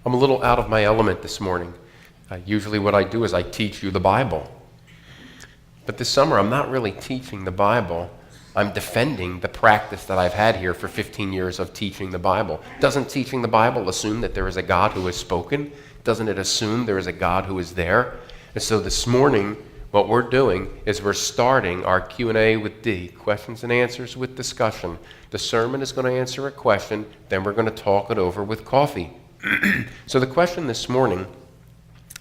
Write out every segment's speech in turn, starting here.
I'm a little out of my element this morning. Usually what I do is I teach you the Bible. But this summer I'm not really teaching the Bible. I'm defending the practice that I've had here for 15 years of teaching the Bible. Doesn't teaching the Bible assume that there is a God who has spoken? Doesn't it assume there is a God who is there? And so this morning, what we're doing is we're starting our Q&A with D, questions and answers with discussion. The sermon is going to answer a question, then we're going to talk it over with coffee. So the question this morning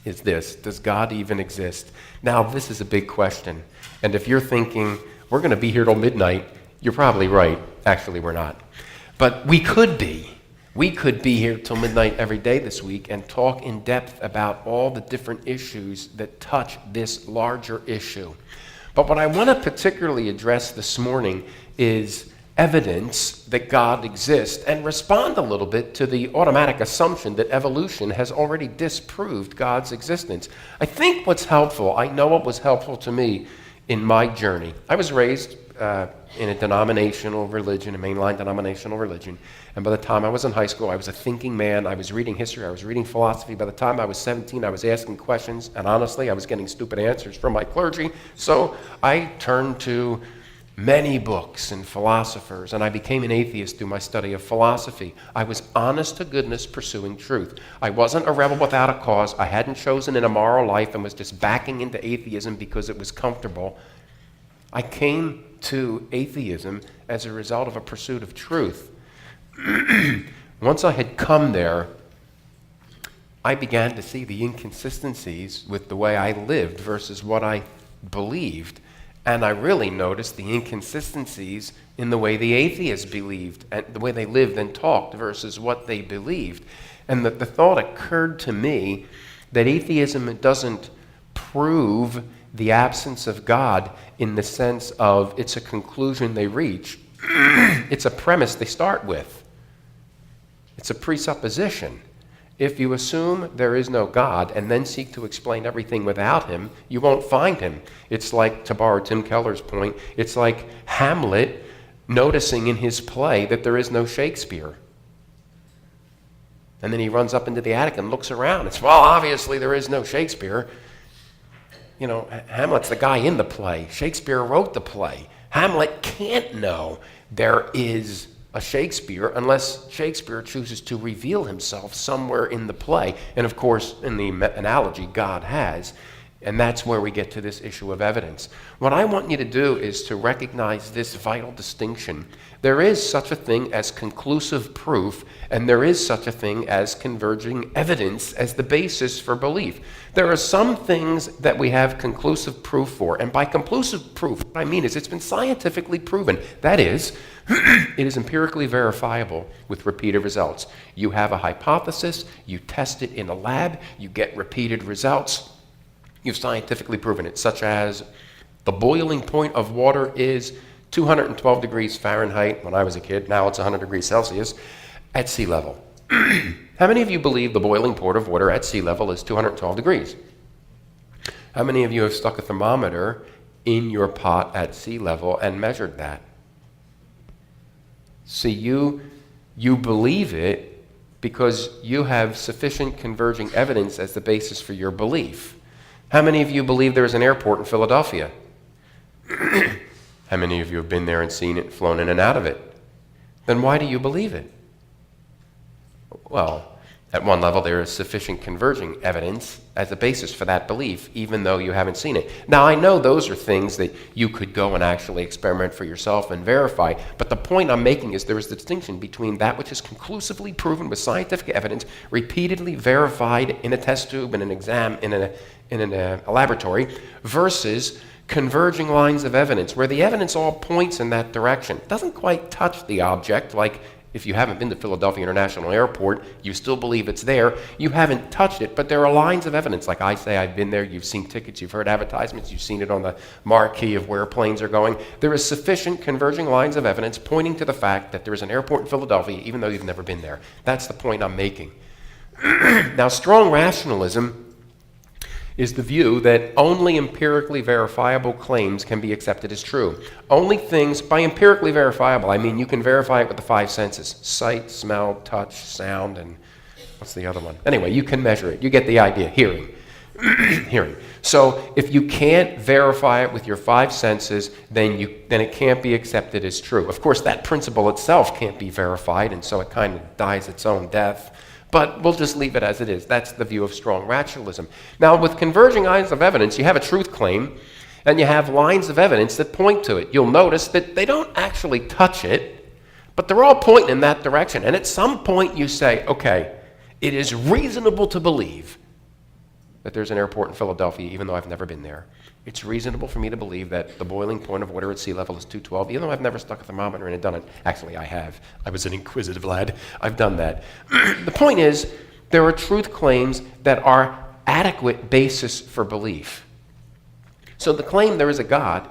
is this: does God even exist? Now, this is a big question. And if you're thinking, we're going to be here till midnight, you're probably right. Actually, we're not. But we could be. We could be here till midnight every day this week and talk in depth about all the different issues that touch this larger issue. But what I want to particularly address this morning is evidence that God exists and respond a little bit to the automatic assumption that evolution has already disproved God's existence. I think what's helpful, I know what was helpful to me in my journey. I was raised in a denominational religion, a mainline denominational religion. And by the time I was in high school, I was a thinking man. I was reading history. I was reading philosophy. By the time I was 17, I was asking questions. And honestly, I was getting stupid answers from my clergy. So I turned to many books and philosophers, and I became an atheist through my study of philosophy. I was honest to goodness pursuing truth. I wasn't a rebel without a cause. I hadn't chosen an immoral life and was just backing into atheism because it was comfortable. I came to atheism as a result of a pursuit of truth. Once I had come there, I began to see the inconsistencies with the way I lived versus what I believed. And I really noticed the inconsistencies in the way the atheists believed, and the way they lived and talked versus what they believed. And the thought occurred to me that atheism doesn't prove the absence of God in the sense of it's a conclusion they reach. It's a premise they start with. It's a presupposition. If you assume there is no God and then seek to explain everything without him, you won't find him. It's like, to borrow Tim Keller's point, it's like Hamlet noticing in his play that there is no Shakespeare. And then he runs up into the attic and looks around. It's, well, obviously there is no Shakespeare. You know, Hamlet's the guy in the play. Shakespeare wrote the play. Hamlet can't know there is a Shakespeare unless Shakespeare chooses to reveal himself somewhere in the play. And of course, in the analogy, God has. And that's where we get to this issue of evidence. What I want you to do is to recognize this vital distinction. There is such a thing as conclusive proof, and there is such a thing as converging evidence as the basis for belief. There are some things that we have conclusive proof for, and by conclusive proof, what I mean is it's been scientifically proven. That is, it is empirically verifiable with repeated results. You have a hypothesis, you test it in a lab, you get repeated results. You've scientifically proven it, such as the boiling point of water is 212 degrees Fahrenheit when I was a kid. Now it's 100 degrees Celsius at sea level. How many of you believe the boiling point of water at sea level is 212 degrees? How many of you have stuck a thermometer in your pot at sea level and measured that? See, you believe it because you have sufficient converging evidence as the basis for your belief. How many of you believe there is an airport in Philadelphia? How many of you have been there and seen it, flown in and out of it? Then why do you believe it? Well, at one level, there is sufficient converging evidence as a basis for that belief, even though you haven't seen it. Now, I know those are things that you could go and actually experiment for yourself and verify, but the point I'm making is there is the distinction between that which is conclusively proven with scientific evidence, repeatedly verified in a test tube, in an exam, in a laboratory, versus converging lines of evidence, where the evidence all points in that direction. It doesn't quite touch the object, like if you haven't been to Philadelphia International Airport, you still believe it's there. You haven't touched it, but there are lines of evidence. Like I say, I've been there, you've seen tickets, you've heard advertisements, you've seen it on the marquee of where planes are going. There is sufficient converging lines of evidence pointing to the fact that there is an airport in Philadelphia, even though you've never been there. That's the point I'm making. Now, strong rationalism is the view that only empirically verifiable claims can be accepted as true. Only things, by empirically verifiable, I mean you can verify it with the five senses: sight, smell, touch, sound, and What's the other one? Anyway, you can measure it. You get the idea. Hearing. Hearing. So if you can't verify it with your five senses, then it can't be accepted as true. Of course, that principle itself can't be verified, and so it kind of dies its own death. But we'll just leave it as it is. That's the view of strong rationalism. Now, with converging lines of evidence, you have a truth claim, and you have lines of evidence that point to it. You'll notice that they don't actually touch it, but they're all pointing in that direction. And at some point you say, okay, it is reasonable to believe that there's an airport in Philadelphia, even though I've never been there. It's reasonable for me to believe that the boiling point of water at sea level is 212, even though I've never stuck a thermometer in and done it. Actually, I have. I was an inquisitive lad. I've done that. The point is, there are truth claims that are adequate basis for belief. So the claim there is a God,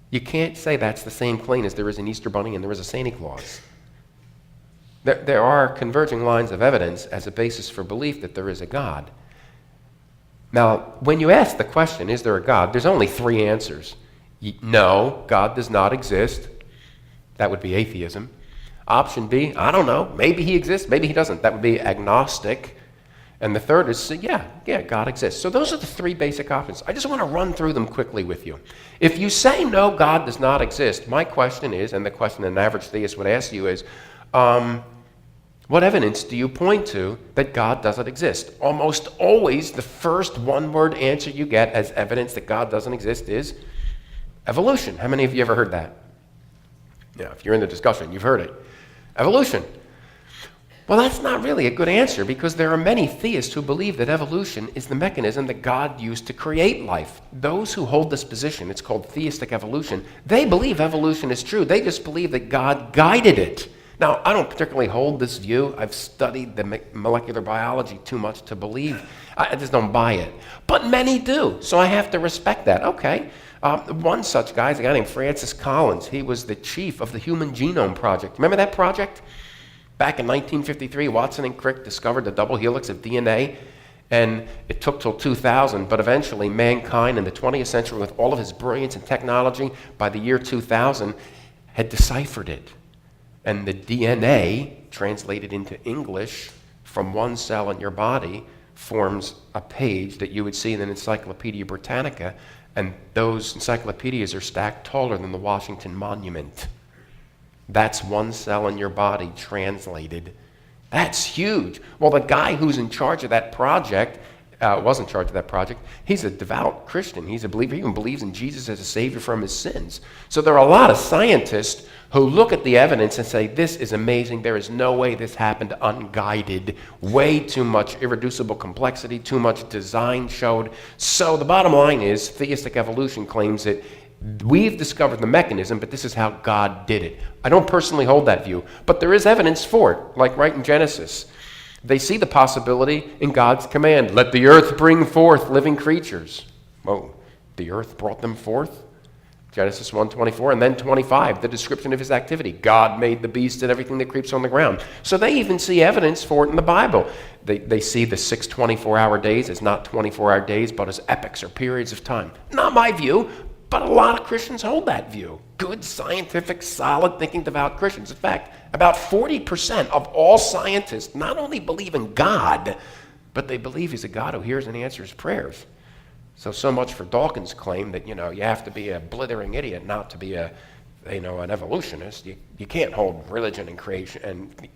you can't say that's the same claim as there is an Easter Bunny and there is a Santa Claus. There are converging lines of evidence as a basis for belief that there is a God. Now, when you ask the question, is there a God, there's only three answers. No, God does not exist. That would be atheism. Option B, I don't know. Maybe he exists, maybe he doesn't. That would be agnostic. And the third is, yeah, God exists. So those are the three basic options. I just want to run through them quickly with you. If you say no, God does not exist, my question is, and the question an average theist would ask you is, what evidence do you point to that God doesn't exist? Almost always the first one-word answer you get as evidence that God doesn't exist is evolution. How many of you ever heard that? Yeah, if you're in the discussion, you've heard it. Evolution. Well, that's not really a good answer because there are many theists who believe that evolution is the mechanism that God used to create life. Those who hold this position, it's called theistic evolution, they believe evolution is true. They just believe that God guided it. Now, I don't particularly hold this view. I've studied the molecular biology too much to believe. I just don't buy it. But many do, so I have to respect that. Okay. One such guy is a guy named Francis Collins. He was the chief of the Human Genome Project. Remember that project? Back in 1953, Watson and Crick discovered the double helix of DNA, and it took till 2000, but eventually mankind in the 20th century, with all of his brilliance and technology, by the year 2000, had deciphered it. And the DNA, translated into English from one cell in your body, forms a page that you would see in an Encyclopedia Britannica, and those encyclopedias are stacked taller than the Washington Monument. That's one cell in your body translated. That's huge. Well, the guy who's in charge of that project, was in charge of that project, he's a devout Christian. He's a believer. He even believes in Jesus as a savior from his sins. So there are a lot of scientists who look at the evidence and say, this is amazing. There is no way this happened unguided. Way too much irreducible complexity, too much design showed. So the bottom line is, theistic evolution claims that we've discovered the mechanism, but this is how God did it. I don't personally hold that view, but there is evidence for it, like right in Genesis. They see the possibility in God's command, let the earth bring forth living creatures. Whoa, the earth brought them forth? Genesis 1:24, and then 25, the description of his activity. God made the beast and everything that creeps on the ground. So they even see evidence for it in the Bible. They see the 6 24-hour days as not 24-hour days, but as epochs or periods of time. Not my view, but a lot of Christians hold that view. Good, scientific, solid thinking, devout Christians. In fact, about 40% of all scientists not only believe in God, but they believe he's a God who hears and answers prayers. So much for Dawkins' claim that, you have to be a blithering idiot not to be an evolutionist. You can't hold religion and creation and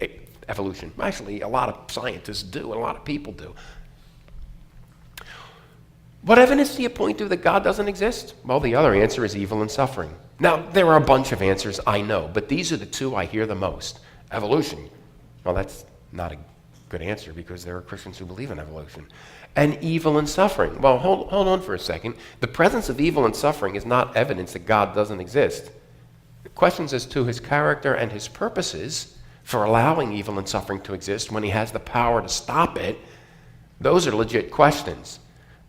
evolution. Actually, a lot of scientists do, and a lot of people do. What evidence do you point to that God doesn't exist? Well, the other answer is evil and suffering. Now, there are a bunch of answers, I know, but these are the two I hear the most. Evolution. Well, that's not a good answer because there are Christians who believe in evolution. And evil and suffering. Well, hold on for a second. The presence of evil and suffering is not evidence that God doesn't exist. The questions as to his character and his purposes for allowing evil and suffering to exist when he has the power to stop it, those are legit questions.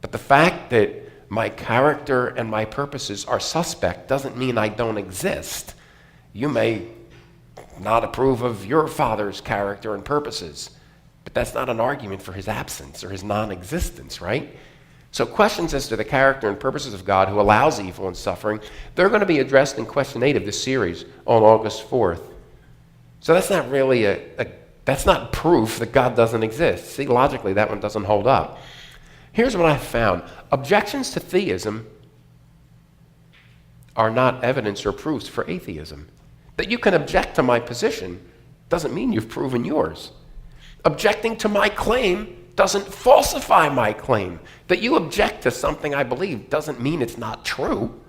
But the fact that my character and my purposes are suspect doesn't mean I don't exist. You may not approve of your father's character and purposes, but that's not an argument for his absence or his non-existence, right? So questions as to the character and purposes of God who allows evil and suffering, they're going to be addressed in question 8 of this series on August 4th. So that's not really a That's not proof that God doesn't exist. See, logically, that one doesn't hold up. Here's what I found. Objections to theism are not evidence or proofs for atheism. That you can object to my position doesn't mean you've proven yours. Objecting to my claim doesn't falsify my claim. That you object to something I believe doesn't mean it's not true.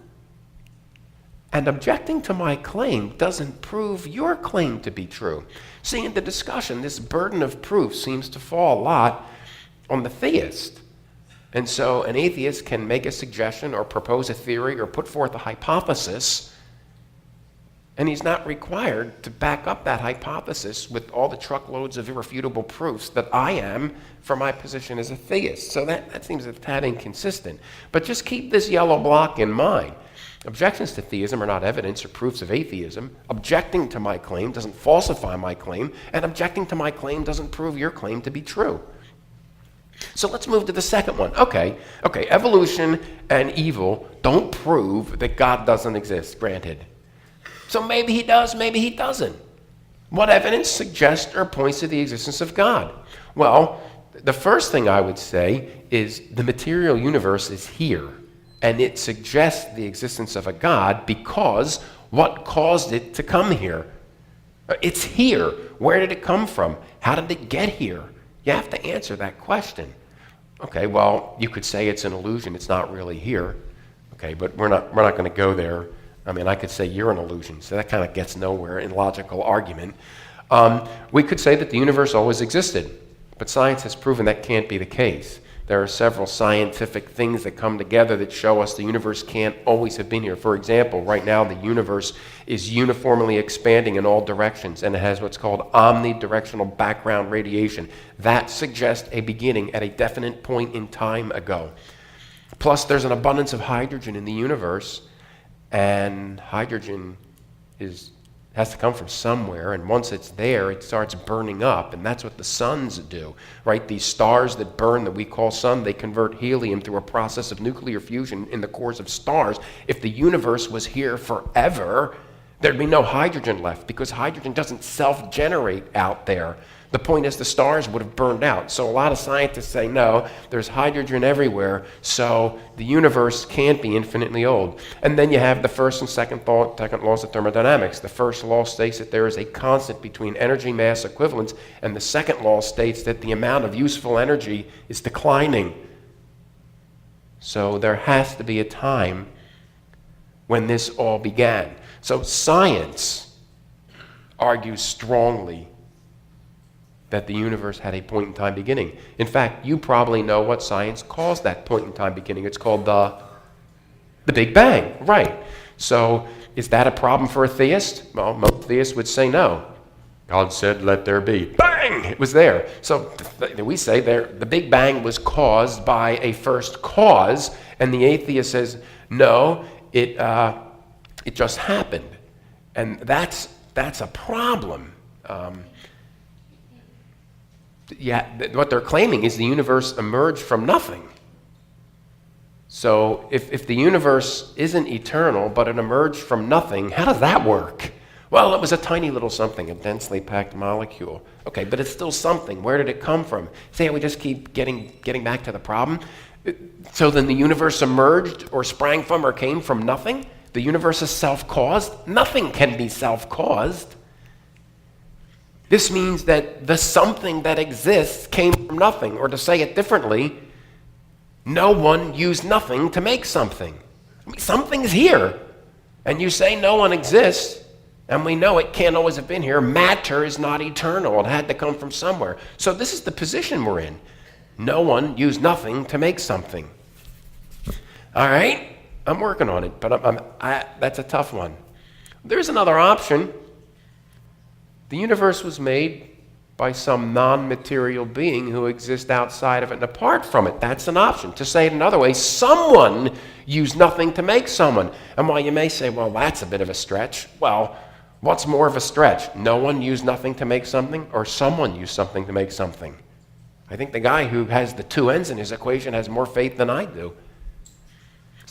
And objecting to my claim doesn't prove your claim to be true. See, in the discussion, this burden of proof seems to fall a lot on the theist. And so an atheist can make a suggestion or propose a theory or put forth a hypothesis, and he's not required to back up that hypothesis with all the truckloads of irrefutable proofs that I am for my position as a theist. So that seems a tad inconsistent. But just keep this yellow block in mind. Objections to theism are not evidence or proofs of atheism. Objecting to my claim doesn't falsify my claim, and objecting to my claim doesn't prove your claim to be true. So let's move to the second one. Okay, evolution and evil don't prove that God doesn't exist, granted. So maybe he does, maybe he doesn't. What evidence suggests or points to the existence of God? Well, the first thing I would say is the material universe is here, and it suggests the existence of a God because what caused it to come here? It's here. Where did it come from? How did it get here? You have to answer that question. Okay, well, you could say it's an illusion. It's not really here. Okay, but we're not going to go there. I mean, I could say you're an illusion, so that kind of gets nowhere in logical argument. We could say that the universe always existed, but science has proven that can't be the case. There are several scientific things that come together that show us the universe can't always have been here. For example, right now the universe is uniformly expanding in all directions, and it has what's called omnidirectional background radiation. That suggests a beginning at a definite point in time ago. Plus, there's an abundance of hydrogen in the universe, and hydrogen has to come from somewhere, and once it's there, it starts burning up, and that's what the suns do, right? These stars that burn that we call sun, they convert helium through a process of nuclear fusion in the cores of stars. If the universe was here forever, there'd be no hydrogen left because hydrogen doesn't self-generate out there. The point is the stars would have burned out. So a lot of scientists say, no, there's hydrogen everywhere, so the universe can't be infinitely old. And then you have the first and second laws of thermodynamics. The first law states that there is a constant between energy mass equivalence, and the second law states that the amount of useful energy is declining. So there has to be a time when this all began. So science argues strongly that the universe had a point-in-time beginning. In fact, you probably know what science calls that point-in-time beginning. It's called the Big Bang, right? So is that a problem for a theist? Well, most theists would say no. God said, let there be. Bang! It was there. So we say the Big Bang was caused by a first cause, and the atheist says, no, it just happened. And that's a problem. What they're claiming is the universe emerged from nothing. So if the universe isn't eternal, but it emerged from nothing, how does that work? Well, it was a tiny little something, a densely packed molecule. Okay, but it's still something. Where did it come from? See how we just keep getting back to the problem? So then the universe emerged or sprang from or came from nothing? The universe is self-caused? Nothing can be self-caused. This means that the something that exists came from nothing, or to say it differently, no one used nothing to make something. I mean, something's here, and you say no one exists, and we know it can't always have been here. Matter is not eternal. It had to come from somewhere. So this is the position we're in. No one used nothing to make something. All right? I'm working on it, but that's a tough one. There's another option. The universe was made by some non-material being who exists outside of it and apart from it. That's an option. To say it another way, someone used nothing to make someone. And while you may say, well, that's a bit of a stretch, well, what's more of a stretch? No one used nothing to make something, or someone used something to make something? I think the guy who has the two ends in his equation has more faith than I do.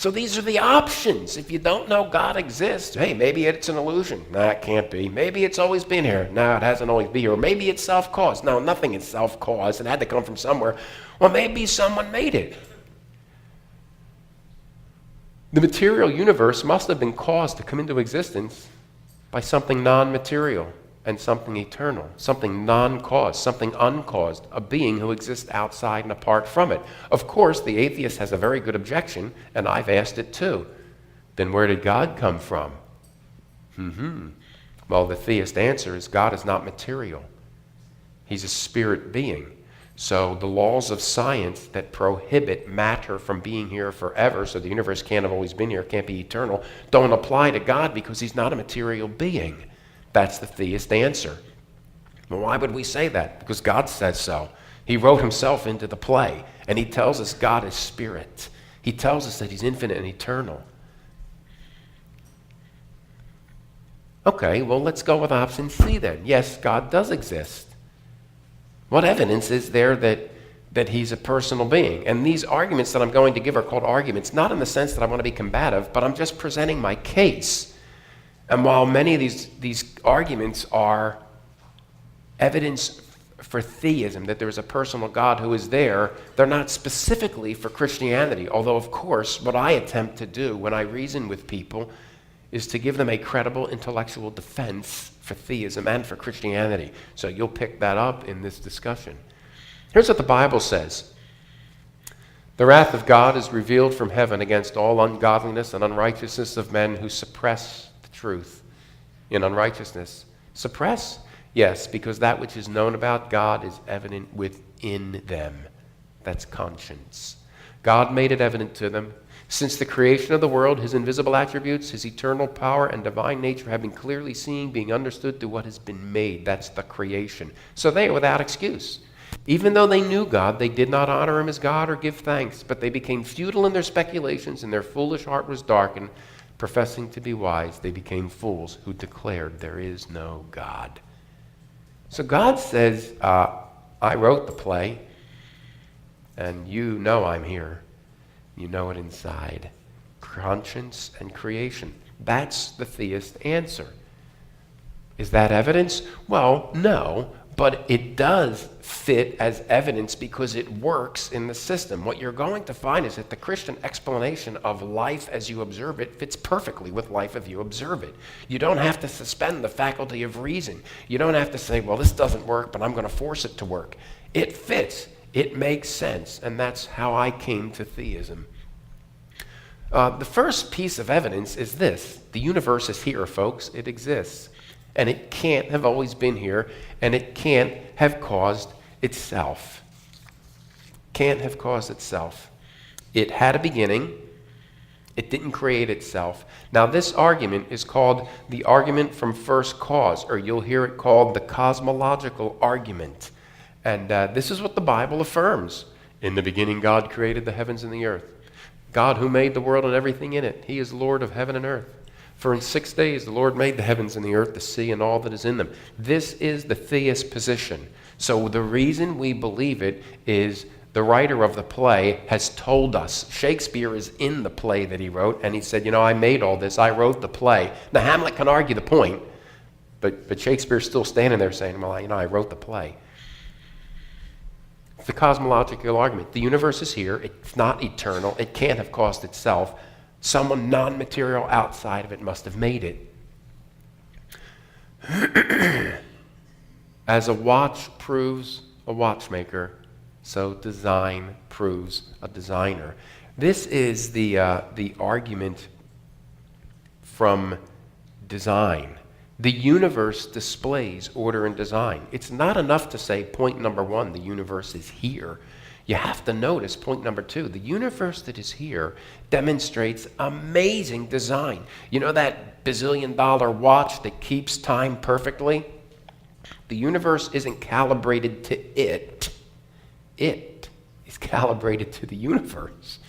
So these are the options. If you don't know God exists, hey, maybe it's an illusion. No, it can't be. Maybe it's always been here. No, it hasn't always been here. Or maybe it's self-caused. No, nothing is self-caused. It had to come from somewhere. Well, maybe someone made it. The material universe must have been caused to come into existence by something non-material and something eternal, something non-caused, something uncaused, a being who exists outside and apart from it. Of course, the atheist has a very good objection, and I've asked it too. Then where did God come from? Well, the theist answer is God is not material. He's a spirit being. So the laws of science that prohibit matter from being here forever, so the universe can't have always been here, can't be eternal, don't apply to God because he's not a material being. That's the theist answer. Well, why would we say that? Because God says so. He wrote himself into the play, and he tells us God is spirit. He tells us that he's infinite and eternal. Okay, well, let's go with option C then. Yes, God does exist. What evidence is there that he's a personal being? And these arguments that I'm going to give are called arguments, not in the sense that I want to be combative, but I'm just presenting my case. And while many of these arguments are evidence for theism, that there is a personal God who is there, they're not specifically for Christianity. Although, of course, what I attempt to do when I reason with people is to give them a credible intellectual defense for theism and for Christianity. So you'll pick that up in this discussion. Here's what the Bible says. The wrath of God is revealed from heaven against all ungodliness and unrighteousness of men who suppress truth in unrighteousness. Suppress? Yes, because that which is known about God is evident within them. That's conscience. God made it evident to them. Since the creation of the world, his invisible attributes, his eternal power and divine nature have been clearly seen, being understood through what has been made. That's the creation. So they are without excuse. Even though they knew God, they did not honor him as God or give thanks, but they became futile in their speculations, and their foolish heart was darkened. Professing to be wise, they became fools who declared there is no God. So God says, I wrote the play, and you know I'm here. You know it inside. Conscience and creation. That's the theist answer. Is that evidence? Well, no, but it does fit as evidence because it works in the system. What you're going to find is that the Christian explanation of life as you observe it fits perfectly with life as you observe it. You don't have to suspend the faculty of reason. You don't have to say, well, this doesn't work, but I'm going to force it to work. It fits. It makes sense, and that's how I came to theism. The first piece of evidence is this. The universe is here, folks. It exists. And it can't have always been here, and it can't have caused itself. Can't have caused itself. It had a beginning. It didn't create itself. Now, this argument is called the argument from first cause, or you'll hear it called the cosmological argument. And this is what the Bible affirms. In the beginning, God created the heavens and the earth. God who made the world and everything in it. He is Lord of heaven and earth. For in 6 days the Lord made the heavens and the earth, the sea, and all that is in them. This is the theist position. So the reason we believe it is the writer of the play has told us. Shakespeare is in the play that he wrote, and he said, I made all this. I wrote the play. Now, Hamlet can argue the point, but Shakespeare's still standing there saying, well, I wrote the play. It's the cosmological argument. The universe is here. It's not eternal. It can't have caused itself. Someone non-material outside of it must have made it. As a watch proves a watchmaker, so design proves a designer. This is the argument from design. The universe displays order and design. It's not enough to say, point number one, the universe is here. You have to notice, point number two, the universe that is here demonstrates amazing design. You know that bazillion-dollar watch that keeps time perfectly? The universe isn't calibrated to it. It is calibrated to the universe.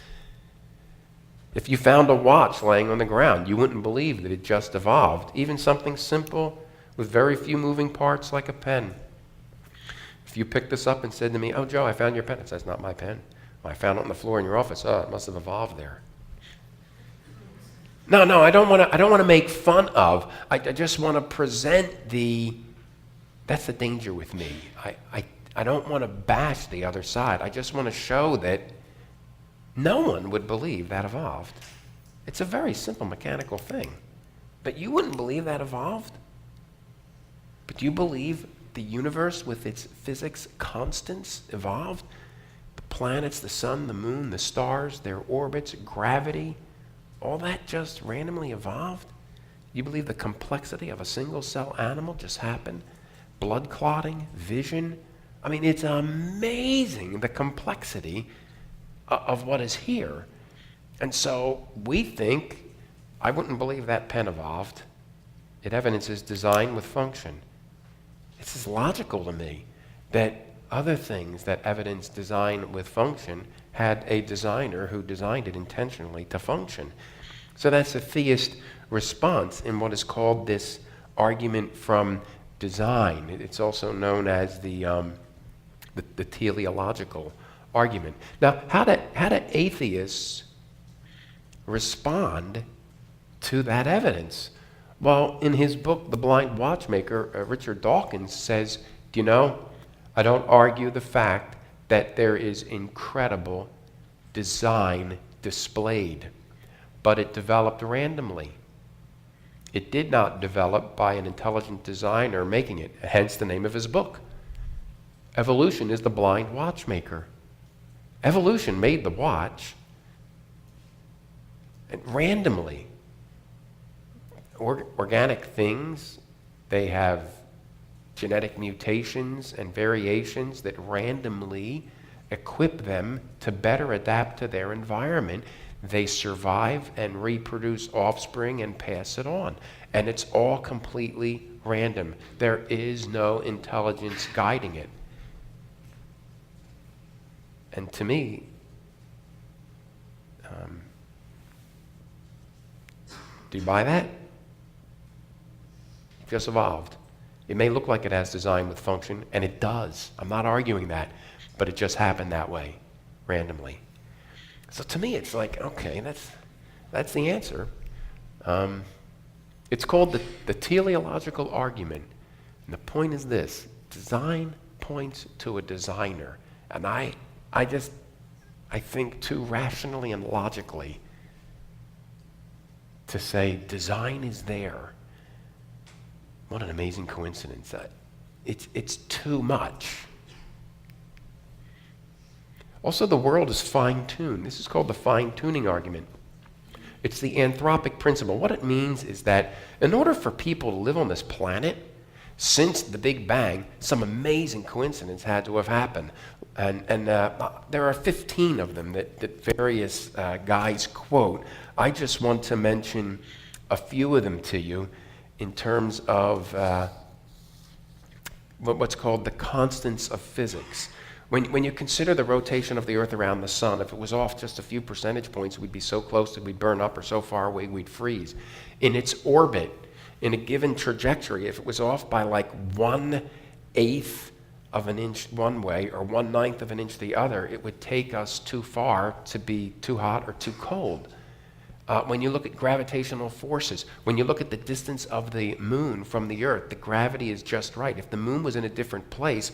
If you found a watch laying on the ground, you wouldn't believe that it just evolved. Even something simple with very few moving parts like a pen. If you picked this up and said to me, oh, Joe, I found your pen. It says, not my pen. Well, I found it on the floor in your office. Oh, it must have evolved there. No, I don't want to make fun of. I just want to present the. That's the danger with me. I don't want to bash the other side. I just want to show that no one would believe that evolved. It's a very simple mechanical thing. But you wouldn't believe that evolved? But do you believe the universe with its physics constants evolved? The planets, the sun, the moon, the stars, their orbits, gravity, all that just randomly evolved? You believe the complexity of a single cell animal just happened? Blood clotting, vision. I mean, it's amazing the complexity of what is here. And so we think, I wouldn't believe that pen evolved. It evidences design with function. It's as logical to me that other things that evidence design with function had a designer who designed it intentionally to function. So that's a theist response in what is called this argument from design. It's also known as the teleological argument. Now, how do atheists respond to that evidence? Well, in his book, The Blind Watchmaker, Richard Dawkins says, do you know, I don't argue the fact that there is incredible design displayed, but it developed randomly. It did not develop by an intelligent designer making it, hence the name of his book. Evolution is the blind watchmaker. Evolution made the watch, and randomly. Organic things, they have genetic mutations and variations that randomly equip them to better adapt to their environment. They survive and reproduce offspring and pass it on. And it's all completely random. There is no intelligence guiding it. And to me, do you buy that? It just evolved. It may look like it has design with function, and it does. I'm not arguing that, but it just happened that way, randomly. So to me, it's like, okay, that's the answer. It's called the teleological argument. And the point is this: design points to a designer. And I think too rationally and logically to say design is there. What an amazing coincidence. It's too much. Also, the world is fine-tuned. This is called the fine-tuning argument. It's the anthropic principle. What it means is that in order for people to live on this planet, since the Big Bang, some amazing coincidence had to have happened. And there are 15 of them that various guys quote. I just want to mention a few of them to you in terms of what's called the constants of physics. When you consider the rotation of the Earth around the sun, if it was off just a few percentage points, we'd be so close that we'd burn up, or so far away we'd freeze. In its orbit, in a given trajectory, if it was off by like 1/8 of an inch one way or 1/9 of an inch the other, it would take us too far to be too hot or too cold. When you look at gravitational forces, when you look at the distance of the moon from the Earth, the gravity is just right. If the moon was in a different place,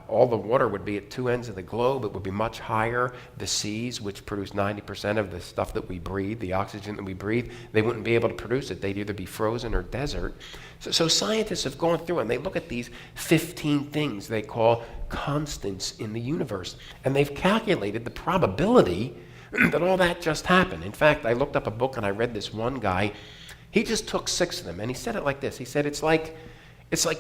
all the water would be at two ends of the globe. It would be much higher. The seas, which produce 90% of the stuff that we breathe, the oxygen that we breathe, they wouldn't be able to produce it. They'd either be frozen or desert. So scientists have gone through and they look at these 15 things they call constants in the universe. And they've calculated the probability that all that just happened. In fact, I looked up a book and I read this one guy. He just took 6 of them and he said it like this. He said it's like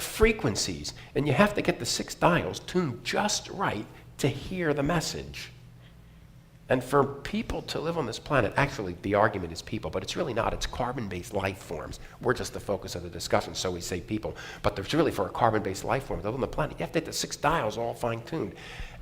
frequencies, and you have to get the 6 dials tuned just right to hear the message. And for people to live on this planet, actually the argument is people, but it's really not. It's carbon-based life forms. We're just the focus of the discussion, so we say people. But there's really, for a carbon-based life form to live on the planet, you have to get the 6 dials all fine-tuned.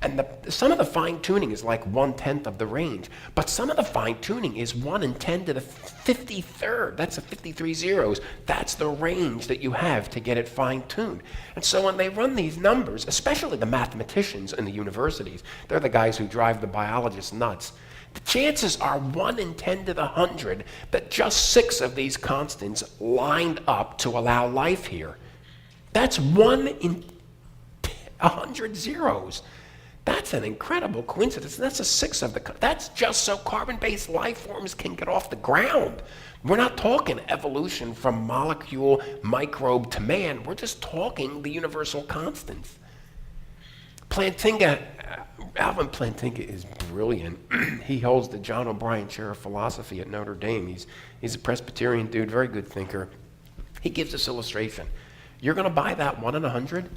And some of the fine-tuning is like 1/10 of the range, but some of the fine-tuning is 1 in 10 to the 53rd. That's a 53 zeros. That's the range that you have to get it fine-tuned. And so when they run these numbers, especially the mathematicians in the universities, they're the guys who drive the biologists nuts. The chances are 1 in 10 to the 100 that just 6 of these constants lined up to allow life here. That's 1 in 100 zeros. That's an incredible coincidence. That's a 6 of the. That's just so carbon-based life forms can get off the ground. We're not talking evolution from molecule, microbe to man. We're just talking the universal constants. Plantinga, Alvin Plantinga is brilliant. He holds the John O'Brien Chair of Philosophy at Notre Dame. He's a Presbyterian dude, very good thinker. He gives this illustration. You're going to buy that 1 in 100?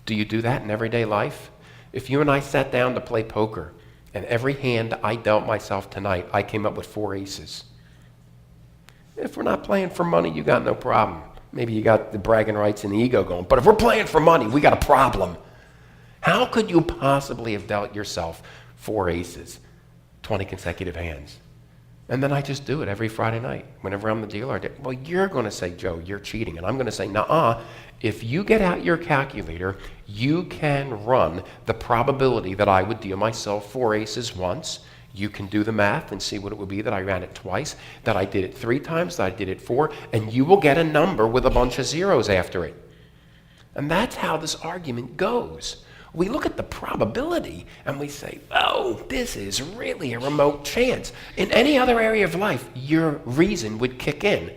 Do you do that in everyday life? If you and I sat down to play poker, and every hand I dealt myself tonight, I came up with 4 aces. If we're not playing for money, you got no problem. Maybe you got the bragging rights and the ego going. But if we're playing for money, we got a problem. How could you possibly have dealt yourself 4 aces, 20 consecutive hands? And then I just do it every Friday night. Whenever I'm the dealer, well, you're going to say, Joe, you're cheating. And I'm going to say, nuh-uh. If you get out your calculator, you can run the probability that I would deal myself 4 aces once. You can do the math and see what it would be that I ran it twice, that I did it 3 times, that I did it 4, and you will get a number with a bunch of zeros after it. And that's how this argument goes. We look at the probability and we say, oh, this is really a remote chance. In any other area of life, your reason would kick in.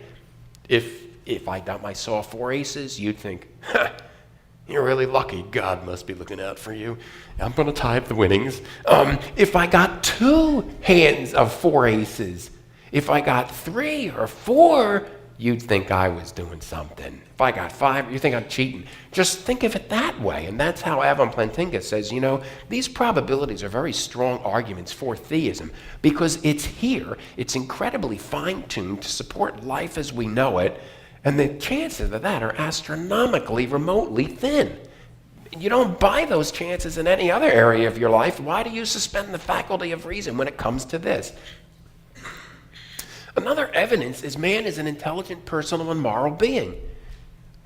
If I got myself 4 aces, you'd think, you're really lucky. God must be looking out for you. I'm going to tie up the winnings. If I got 2 hands of 4 aces, if I got 3 or 4, you'd think I was doing something. If I got 5, you think I'm cheating. Just think of it that way. And that's how Alvin Plantinga says, these probabilities are very strong arguments for theism because it's here. It's incredibly fine-tuned to support life as we know it. And the chances of that are astronomically, remotely thin. You don't buy those chances in any other area of your life. Why do you suspend the faculty of reason when it comes to this? Another evidence is man is an intelligent, personal, and moral being.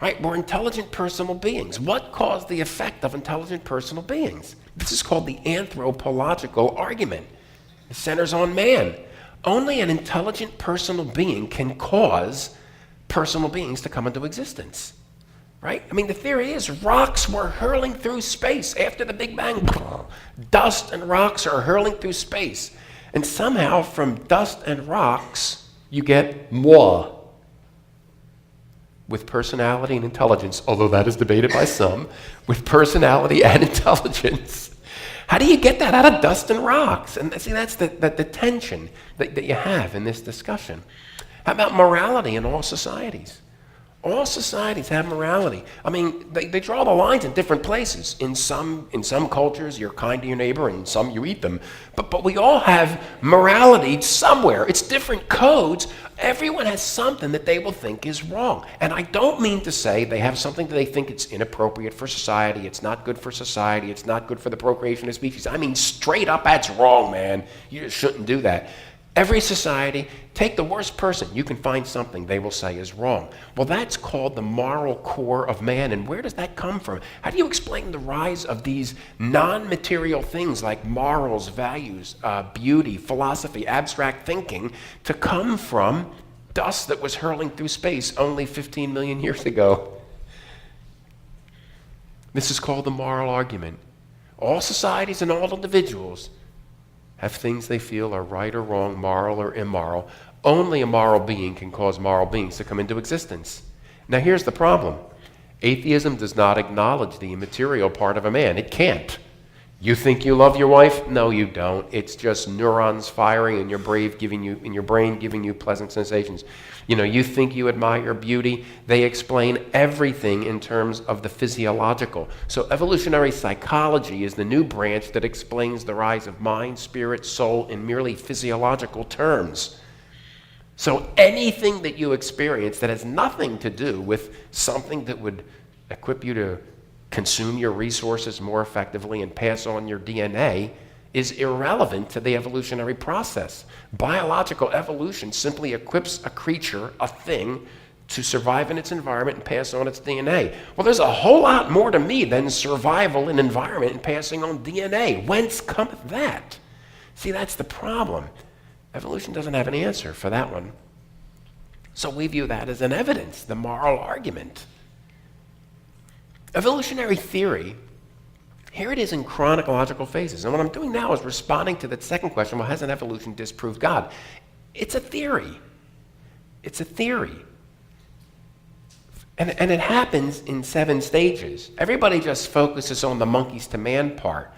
Right? We're intelligent, personal beings. What caused the effect of intelligent, personal beings? This is called the anthropological argument. It centers on man. Only an intelligent, personal being can cause personal beings to come into existence. Right? I mean, the theory is rocks were hurling through space after the Big Bang. Dust and rocks are hurling through space. And somehow from dust and rocks, you get moi. With personality and intelligence, although that is debated by some, with personality and intelligence. How do you get that out of dust and rocks? And see, that's the tension that you have in this discussion. How about morality in all societies? All societies have morality. I mean, they draw the lines in different places. In some cultures, you're kind to your neighbor, and in some you eat them. But we all have morality somewhere. It's different codes. Everyone has something that they will think is wrong. And I don't mean to say they have something that they think it's inappropriate for society, it's not good for society, it's not good for the procreation of species. I mean, straight up, that's wrong, man. You just shouldn't do that. Every society, take the worst person, you can find something they will say is wrong. Well, that's called the moral core of man, and where does that come from? How do you explain the rise of these non-material things like morals, values, beauty, philosophy, abstract thinking to come from dust that was hurling through space only 15 million years ago? This is called the moral argument. All societies and all individuals have things they feel are right or wrong, moral or immoral. Only a moral being can cause moral beings to come into existence. Now here's the problem. Atheism does not acknowledge the immaterial part of a man. It can't. You think you love your wife? No, you don't. It's just neurons firing in your brain, giving you pleasant sensations. You think you admire beauty. They explain everything in terms of the physiological. So evolutionary psychology is the new branch that explains the rise of mind, spirit, soul in merely physiological terms. So anything that you experience that has nothing to do with something that would equip you to consume your resources more effectively and pass on your DNA is irrelevant to the evolutionary process. Biological evolution simply equips a creature, a thing, to survive in its environment and pass on its DNA. Well, there's a whole lot more to me than survival in environment and passing on DNA. Whence cometh that? See, that's the problem. Evolution doesn't have an answer for that one. So we view that as an evidence, the moral argument. Evolutionary theory, here it is in chronological phases. And what I'm doing now is responding to that second question, well, hasn't evolution disproved God? It's a theory. It's a theory. And it happens in 7 stages. Everybody just focuses on the monkeys to man part.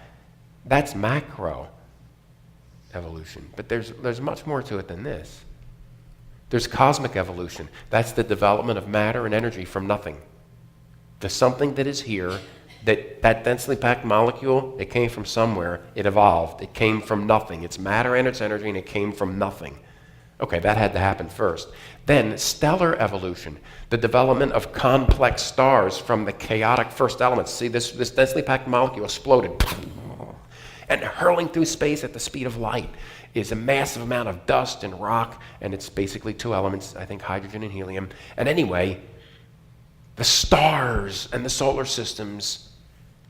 That's macro evolution. But there's much more to it than this. There's cosmic evolution. That's the development of matter and energy from nothing. There's something that is here, that densely packed molecule, it came from somewhere, it evolved, it came from nothing. It's matter and it's energy, and it came from nothing. Okay, that had to happen first. Then stellar evolution, the development of complex stars from the chaotic first elements. See, this densely packed molecule exploded, and hurling through space at the speed of light is a massive amount of dust and rock, and it's basically 2 elements, I think hydrogen and helium. And anyway, the stars and the solar systems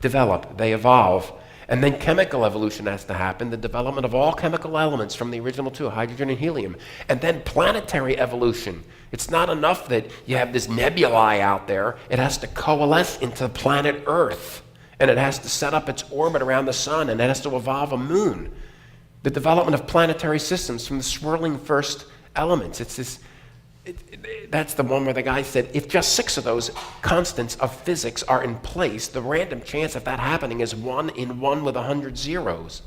develop, they evolve. And then chemical evolution has to happen, the development of all chemical elements from the original 2, hydrogen and helium. And then planetary evolution. It's not enough that you have this nebulae out there. It has to coalesce into planet Earth. And it has to set up its orbit around the sun, and it has to evolve a moon. The development of planetary systems from the swirling first elements. That's the one where the guy said, if just 6 of those constants of physics are in place, the random chance of that happening is 1 in 1 with 100 zeros.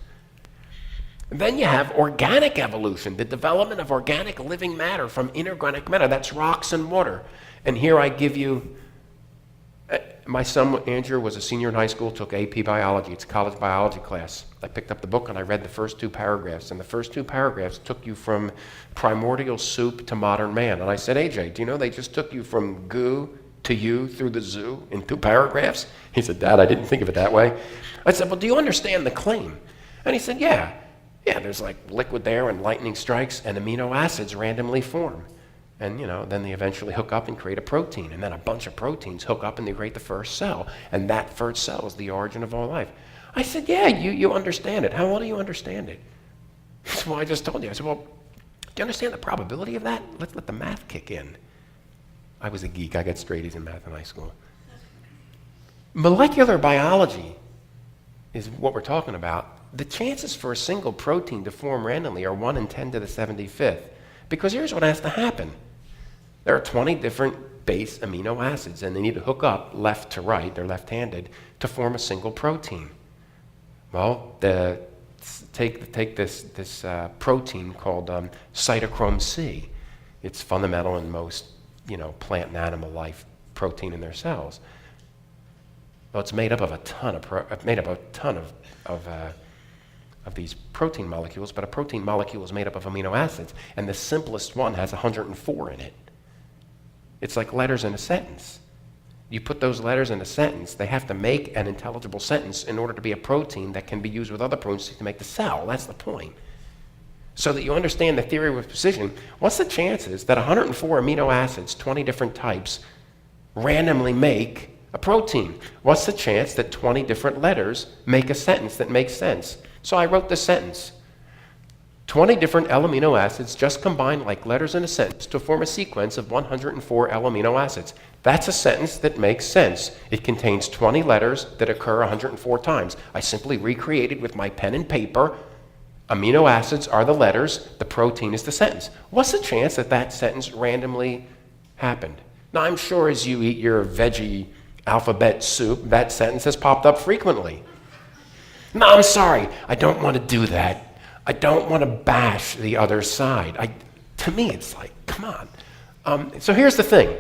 And then you have organic evolution, the development of organic living matter from inorganic matter. That's rocks and water. And here I give you, my son Andrew was a senior in high school, took AP biology. It's a college biology class. I picked up the book and I read the first 2 paragraphs. And the first 2 paragraphs took you from primordial soup to modern man. And I said, AJ, do you know they just took you from goo to you through the zoo in 2 paragraphs? He said, Dad, I didn't think of it that way. I said, well, do you understand the claim? And he said, yeah, there's like liquid there and lightning strikes and amino acids randomly form. And, then they eventually hook up and create a protein. And then a bunch of proteins hook up and they create the first cell. And that first cell is the origin of all life. I said, yeah, you understand it. How well do you understand it? He said, well, I just told you. I said, well, do you understand the probability of that? Let's let the math kick in. I was a geek. I got straight A's in math in high school. Molecular biology is what we're talking about. The chances for a single protein to form randomly are 1 in 10 to the 75th. Because here's what has to happen. There are 20 different base amino acids, and they need to hook up left to right, they're left-handed, to form a single protein. Well, take this protein called cytochrome C. It's fundamental in most, plant and animal life protein in their cells. Well, it's made up of a ton of these protein molecules, but a protein molecule is made up of amino acids, and the simplest one has 104 in it. It's like letters in a sentence. You put those letters in a sentence, they have to make an intelligible sentence in order to be a protein that can be used with other proteins to make the cell. That's the point. So that you understand the theory with precision, what's the chances that 104 amino acids, 20 different types, randomly make a protein? What's the chance that 20 different letters make a sentence that makes sense? So I wrote this sentence. 20 different L-amino acids just combine like letters in a sentence to form a sequence of 104 L-amino acids. That's a sentence that makes sense. It contains 20 letters that occur 104 times. I simply recreated with my pen and paper. Amino acids are the letters, the protein is the sentence. What's the chance that that sentence randomly happened? Now, I'm sure as you eat your veggie alphabet soup, that sentence has popped up frequently. No, I'm sorry, I don't want to do that. I don't want to bash the other side. To me, it's like, come on. So here's the thing.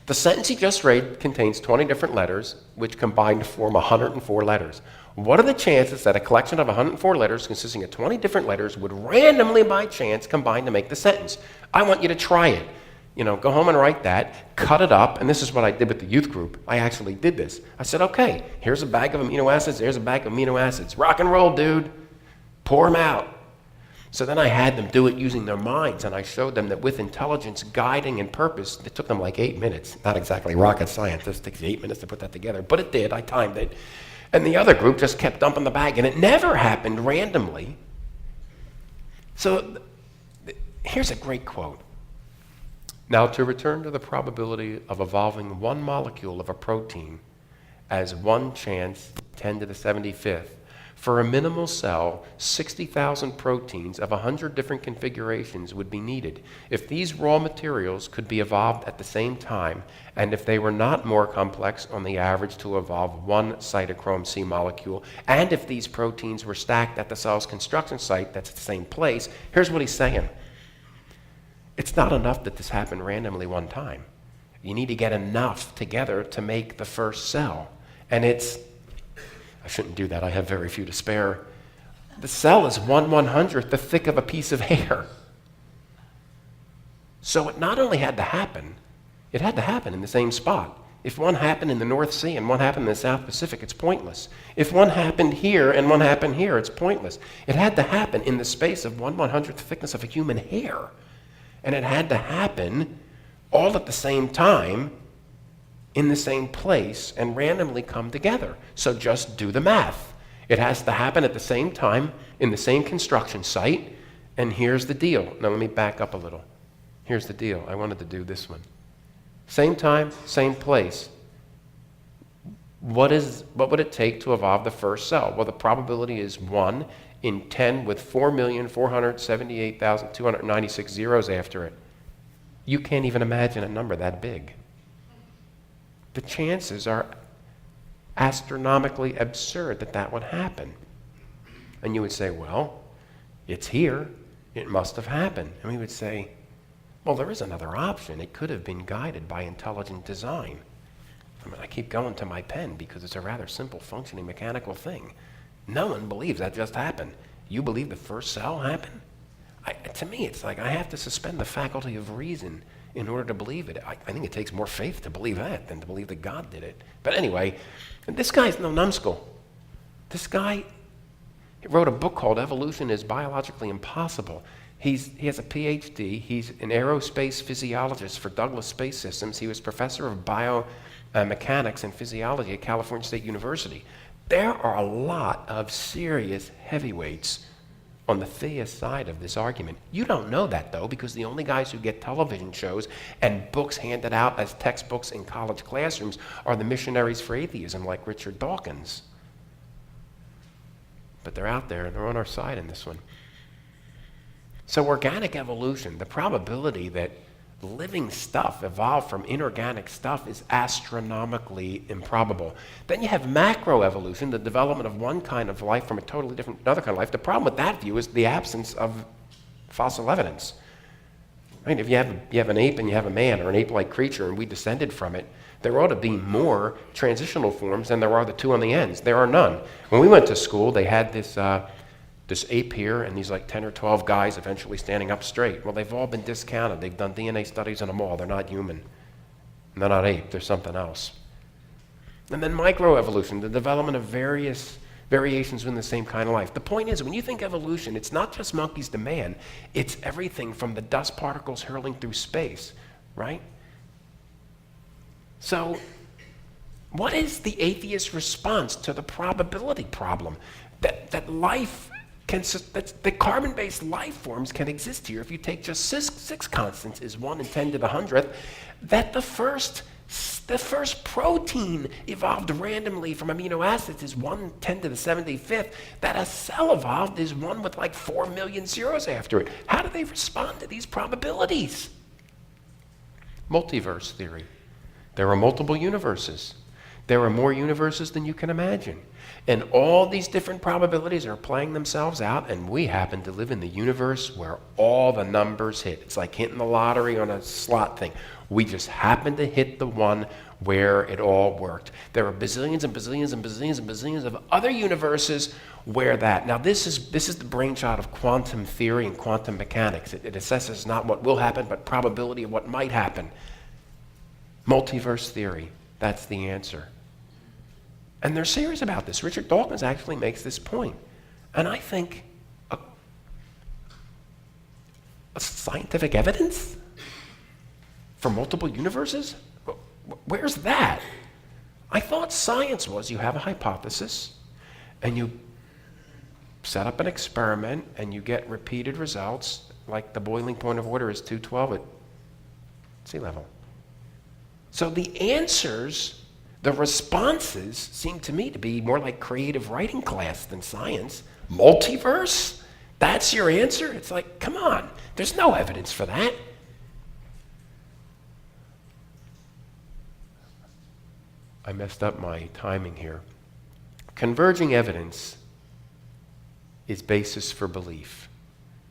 The sentence you just read contains 20 different letters, which combine to form 104 letters. What are the chances that a collection of 104 letters consisting of 20 different letters would randomly, by chance, combine to make the sentence? I want you to try it. Go home and write that, cut it up, and this is what I did with the youth group. I actually did this. I said, okay, here's a bag of amino acids, here's a bag of amino acids. Rock and roll, dude. Pour them out. So then I had them do it using their minds, and I showed them that with intelligence, guiding, and purpose, it took them like 8 minutes. Not exactly rocket science. It takes 8 minutes to put that together, but it did. I timed it. And the other group just kept dumping the bag, and it never happened randomly. So here's a great quote. Now, to return to the probability of evolving one molecule of a protein as 1 chance 10 to the 75th, for a minimal cell, 60,000 proteins of 100 different configurations would be needed. If these raw materials could be evolved at the same time, and if they were not more complex on the average to evolve 1 cytochrome C molecule, and if these proteins were stacked at the cell's construction site that's at the same place, here's what he's saying. It's not enough that this happened randomly one time. You need to get enough together to make the first cell. And I shouldn't do that, I have very few to spare. The cell is 1/100th the thick of a piece of hair. So it not only had to happen, it had to happen in the same spot. If one happened in the North Sea and one happened in the South Pacific, it's pointless. If one happened here and one happened here, it's pointless. It had to happen in the space of 1/100th the thickness of a human hair. And it had to happen all at the same time, in the same place, and randomly come together. So just do the math. It has to happen at the same time, in the same construction site, and here's the deal. Now let me back up a little. Here's the deal. I wanted to do this one. Same time, same place. What would it take to evolve the first cell? Well, the probability is 1 in 10 with 4,478,296 zeros after it. You can't even imagine a number that big. The chances are astronomically absurd that that would happen. And you would say, well, it's here. It must have happened. And we would say, well, there is another option. It could have been guided by intelligent design. I keep going to my pen because it's a rather simple functioning mechanical thing. No one believes that just happened. You believe the first cell happened? To me, it's like I have to suspend the faculty of reason in order to believe it. I think it takes more faith to believe that than to believe that God did it. But anyway, this guy's no numbskull. This guy wrote a book called Evolution is Biologically Impossible. He has a PhD. He's an aerospace physiologist for Douglas Space Systems. He was professor of biomechanics and physiology at California State University. There are a lot of serious heavyweights on the theist side of this argument. You don't know that, though, because the only guys who get television shows and books handed out as textbooks in college classrooms are the missionaries for atheism like Richard Dawkins. But they're out there, and they're on our side in this one. So organic evolution, the probability that living stuff evolved from inorganic stuff is astronomically improbable. Then you have macroevolution, the development of one kind of life from a totally different another kind of life. The problem with that view is the absence of fossil evidence. Right? If you have an ape and you have a man or an ape-like creature and we descended from it, there ought to be more transitional forms than there are the two on the ends. There are none. When we went to school, they had this ape here and these like 10 or 12 guys eventually standing up straight. Well, they've all been discounted. They've done DNA studies on them all. They're not human. They're not ape. They're something else. And then microevolution, the development of various variations within the same kind of life. The point is, when you think evolution, it's not just monkeys to man. It's everything from the dust particles hurling through space, right? So what is the atheist response to the probability problem? That life that carbon-based life forms can exist here if you take just six constants is 1 in 10 to the 100th, that the first protein evolved randomly from amino acids is 1 in 10 to the 75th, that a cell evolved is 1 with like 4 million zeros after it. How do they respond to these probabilities? Multiverse theory. There are multiple universes. There are more universes than you can imagine. And all these different probabilities are playing themselves out, and we happen to live in the universe where all the numbers hit. It's like hitting the lottery on a slot thing. We just happen to hit the one where it all worked. There are bazillions and bazillions and bazillions and bazillions of other universes where that. Now this is the brainchild of quantum theory and quantum mechanics. It assesses not what will happen, but probability of what might happen. Multiverse theory, that's the answer. And they're serious about this. Richard Dawkins actually makes this point. And I think a scientific evidence for multiple universes? Where's that? I thought science was you have a hypothesis and you set up an experiment and you get repeated results, like the boiling point of water is 212 at sea level. So the answers, the responses, seem to me to be more like creative writing class than science. Multiverse? That's your answer? It's like, come on, there's no evidence for that. I messed up my timing here. Converging evidence is basis for belief.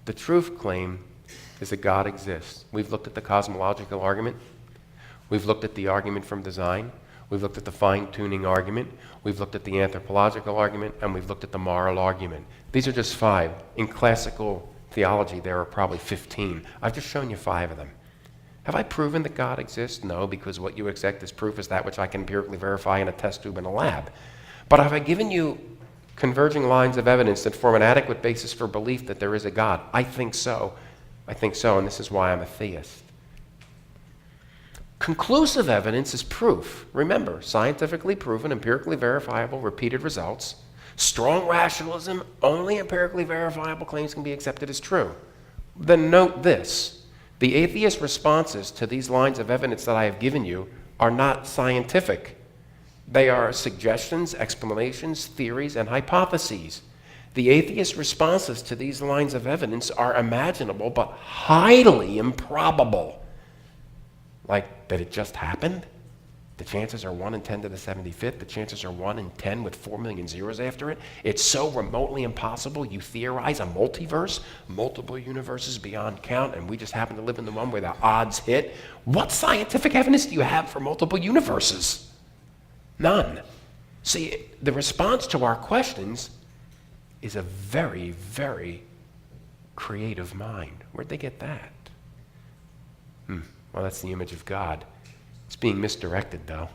The truth claim is that God exists. We've looked at the cosmological argument. We've looked at the argument from design. We've looked at the fine-tuning argument. We've looked at the anthropological argument, and we've looked at the moral argument. These are just 5. In classical theology, there are probably 15. I've just shown you 5 of them. Have I proven that God exists? No, because what you accept as proof is that which I can empirically verify in a test tube in a lab. But have I given you converging lines of evidence that form an adequate basis for belief that there is a God? I think so. I think so, and this is why I'm a theist. Conclusive evidence is proof. Remember, scientifically proven, empirically verifiable, repeated results. Strong rationalism, only empirically verifiable claims can be accepted as true. Then note this. The atheist responses to these lines of evidence that I have given you are not scientific. They are suggestions, explanations, theories, and hypotheses. The atheist responses to these lines of evidence are imaginable but highly improbable. Like that it just happened? The chances are 1 in 10 to the 75th. The chances are 1 in 10 with 4 million zeros after it. It's so remotely impossible. You theorize a multiverse, multiple universes beyond count, and we just happen to live in the one where the odds hit. What scientific evidence do you have for multiple universes? None. See, the response to our questions is a very, very creative mind. Where'd they get that? Well, that's the image of God. It's being misdirected, though.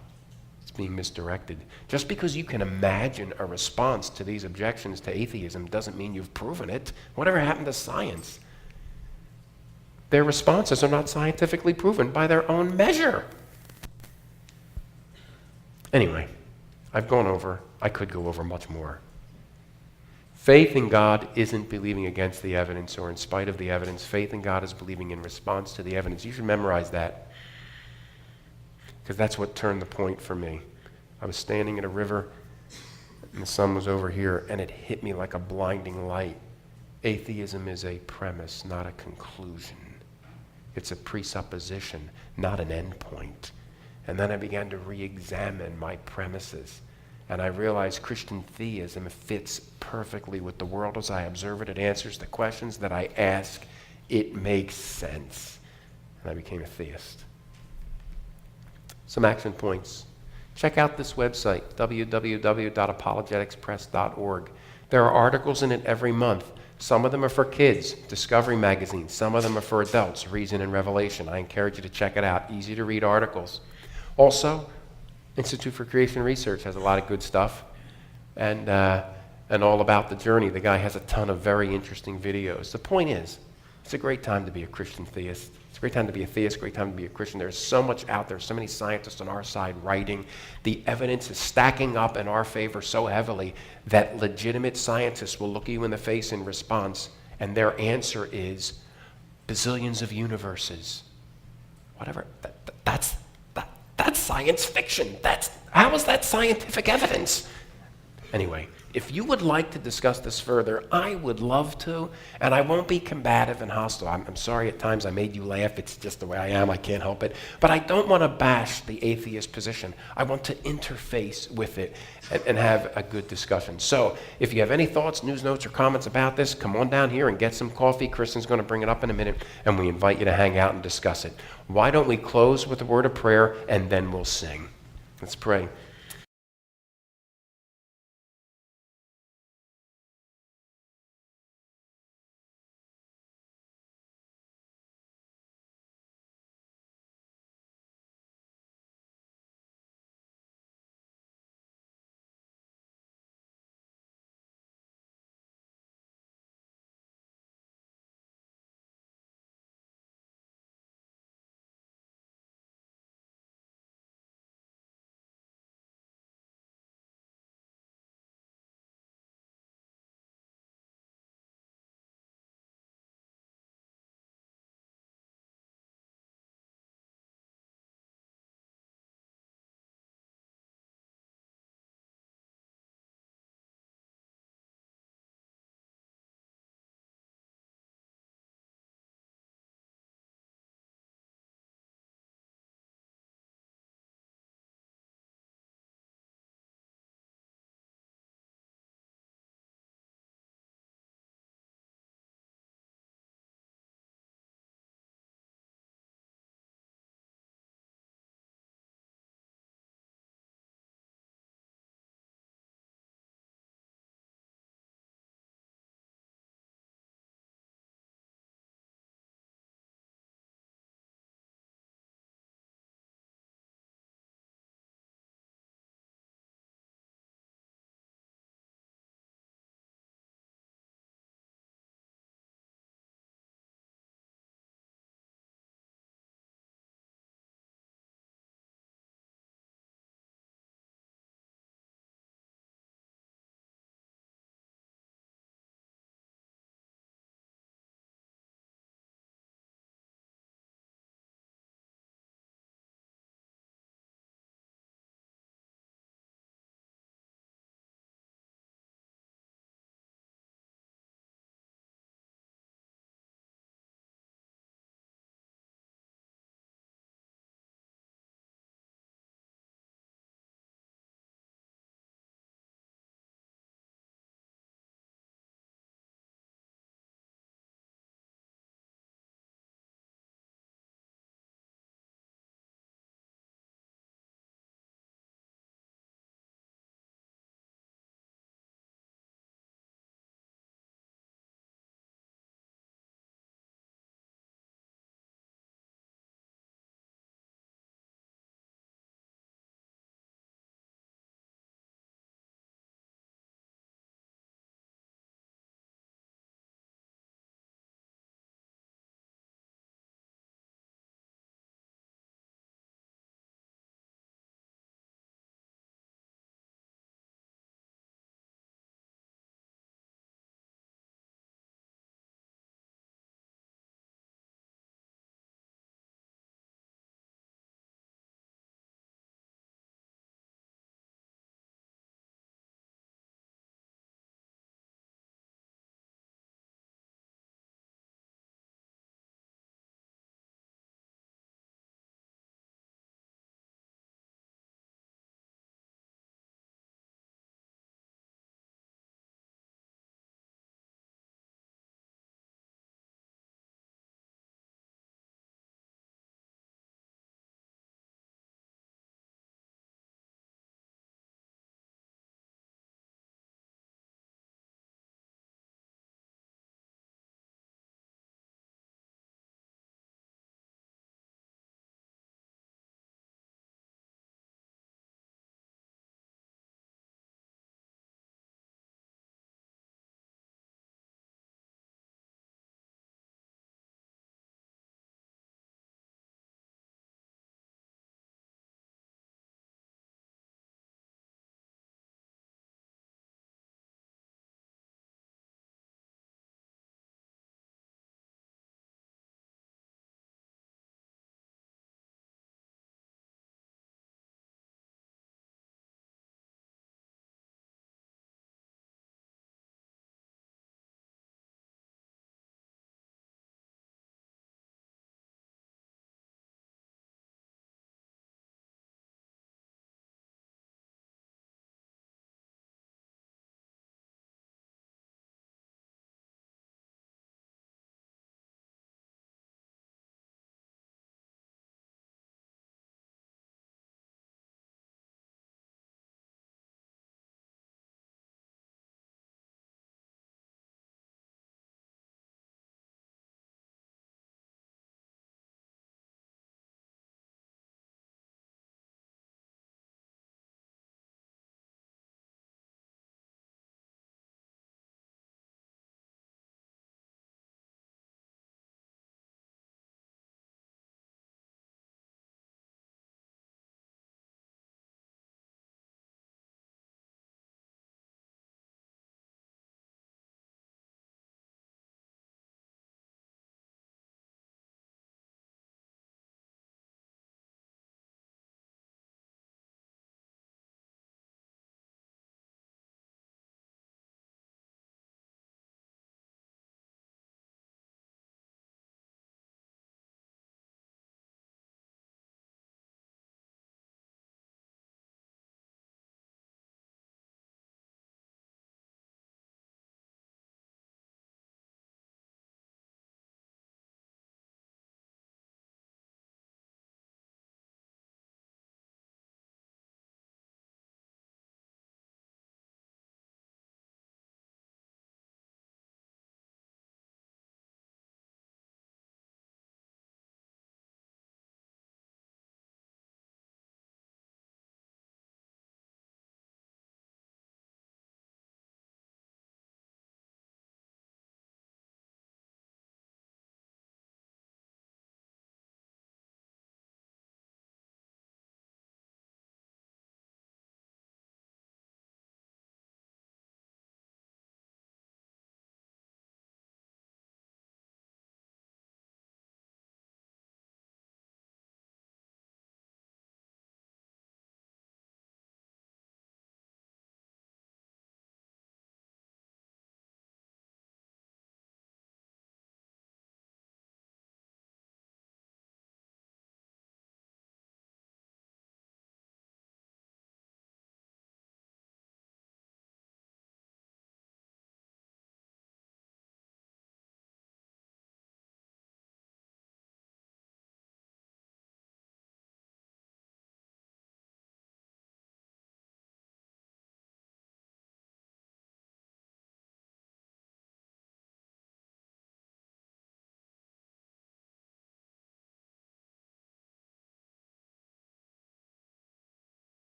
It's being misdirected. Just because you can imagine a response to these objections to atheism doesn't mean you've proven it. Whatever happened to science? Their responses are not scientifically proven by their own measure. Anyway, I've gone over. I could go over much more. Faith in God isn't believing against the evidence or in spite of the evidence. Faith in God is believing in response to the evidence. You should memorize that, because that's what turned the point for me. I was standing at a river, and the sun was over here, and it hit me like a blinding light. Atheism is a premise, not a conclusion. It's a presupposition, not an endpoint. And then I began to re-examine my premises. And I realized Christian theism fits perfectly with the world as I observe it. It answers the questions that I ask. It makes sense. And I became a theist. Some action points. Check out this website, www.apologeticspress.org. There are articles in it every month. Some of them are for kids, Discovery Magazine. Some of them are for adults, Reason and Revelation. I encourage you to check it out. Easy to read articles. Also, Institute for Creation Research has a lot of good stuff, and all about the journey. The guy has a ton of very interesting videos. The point is, it's a great time to be a Christian theist. It's a great time to be a theist, great time to be a Christian. There's so much out there, so many scientists on our side writing. The evidence is stacking up in our favor so heavily that legitimate scientists will look you in the face in response, and their answer is bazillions of universes. Whatever. That's science fiction. How is that scientific evidence? Anyway, if you would like to discuss this further, I would love to, and I won't be combative and hostile. I'm sorry at times I made you laugh. It's just the way I am. I can't help it. But I don't want to bash the atheist position. I want to interface with it and have a good discussion. So if you have any thoughts, news notes, or comments about this, come on down here and get some coffee. Kristen's going to bring it up in a minute, and we invite you to hang out and discuss it. Why don't we close with a word of prayer, and then we'll sing. Let's pray.